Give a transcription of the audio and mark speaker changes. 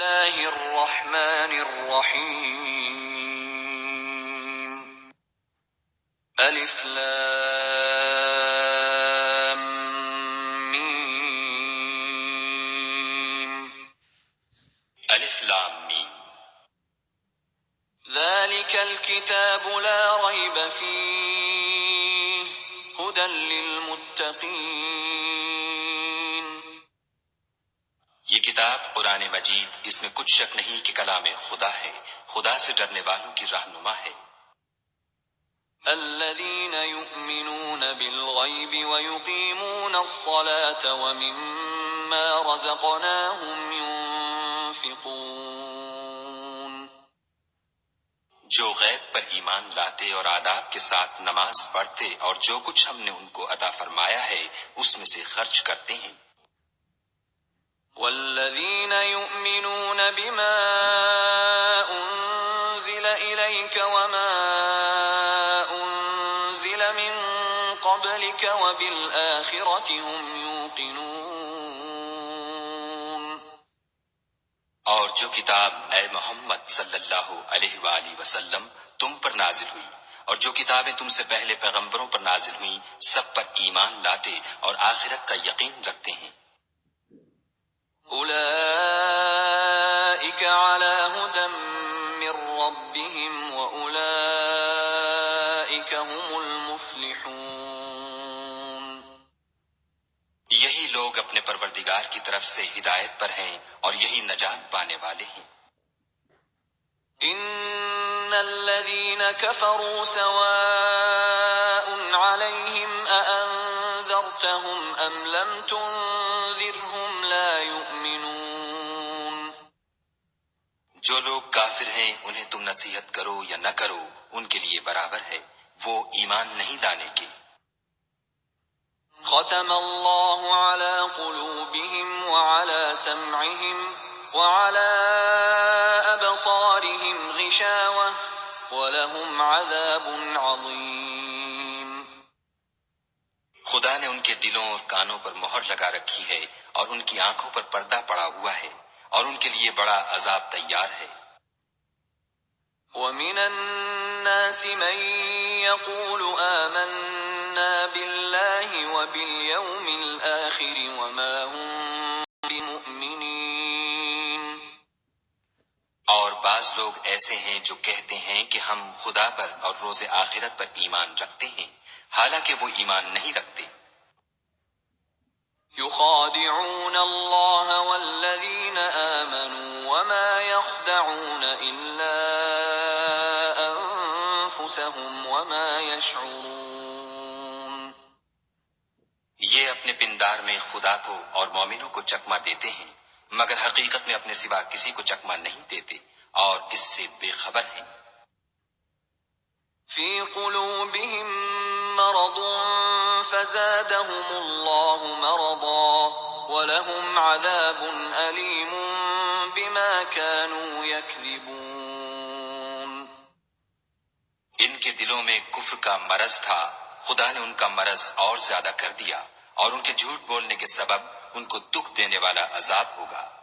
Speaker 1: اللہ الرحمن الرحیم الف لام میم
Speaker 2: الف لام میم
Speaker 1: ذلك الكتاب لا ريب فيه هدى للمتقين
Speaker 2: یہ کتاب قرآن مجید، اس میں کچھ شک نہیں کہ کلام خدا ہے، خدا سے ڈرنے والوں کی رہنما ہے۔
Speaker 1: الذين يؤمنون بالغيب ويقيمون الصلاة ومما رزقناهم ينفقون
Speaker 2: جو غیب پر ایمان لاتے اور آداب کے ساتھ نماز پڑھتے اور جو کچھ ہم نے ان کو عطا فرمایا ہے اس میں سے خرچ کرتے ہیں۔
Speaker 1: والذين يؤمنون بما أنزل إليك وما أنزل من قبلك وبالآخرة هم يوقنون
Speaker 2: اور جو کتاب اے محمد صلی اللہ علیہ وآلہ وسلم تم پر نازل ہوئی اور جو کتابیں تم سے پہلے پیغمبروں پر نازل ہوئیں سب پر ایمان لاتے اور آخرت کا یقین رکھتے ہیں۔
Speaker 1: أولئك على هدى من ربهم وأولئك هم المفلحون
Speaker 2: یہی لوگ اپنے پروردگار کی طرف سے ہدایت پر ہیں اور یہی نجات پانے والے ہیں۔
Speaker 1: إن الذين كفروا سواء عليهم أأنذرتهم أم لم تنذرهم لا يؤمنون
Speaker 2: جو لوگ کافر ہیں انہیں تم نصیحت کرو یا نہ کرو ان کے لیے برابر ہے، وہ ایمان نہیں لانے کے۔
Speaker 1: ختم الله على قلوبهم وعلى سمعهم وعلى أبصارهم غشاوة وَلَهُمْ عَذَابٌ عَظِيمٌ
Speaker 2: خدا نے ان کے دلوں اور کانوں پر مہر لگا رکھی ہے اور ان کی آنکھوں پر پردہ پڑا ہوا ہے اور ان کے لیے بڑا عذاب تیار ہے۔
Speaker 1: وَمِنَ النَّاسِ مَن يَقُولُ آمَنَّا بِاللَّهِ وَبِالْيَوْمِ الْآخِرِ وَمَا هُمْ بِمُؤْمِنِينَ
Speaker 2: اور بعض لوگ ایسے ہیں جو کہتے ہیں کہ ہم خدا پر اور روز آخرت پر ایمان رکھتے ہیں، حالانکہ وہ ایمان نہیں رکھتے۔
Speaker 1: يخادعون الله والذين آمنوا وما يخدعون إلا أنفسهم وما يشعرون
Speaker 2: یہ اپنے پندار میں خدا کو اور مومنوں کو چکمہ دیتے ہیں مگر حقیقت میں اپنے سوا کسی کو چکمہ نہیں دیتے اور اس سے بے خبر ہیں۔
Speaker 1: في قلوبهم مرض فزادهم الله مرضا ولهم عذاب أليم بما كانوا يكذبون
Speaker 2: ان کے دلوں میں کفر کا مرض تھا، خدا نے ان کا مرض اور زیادہ کر دیا اور ان کے جھوٹ بولنے کے سبب ان کو دکھ دینے والا عذاب ہوگا۔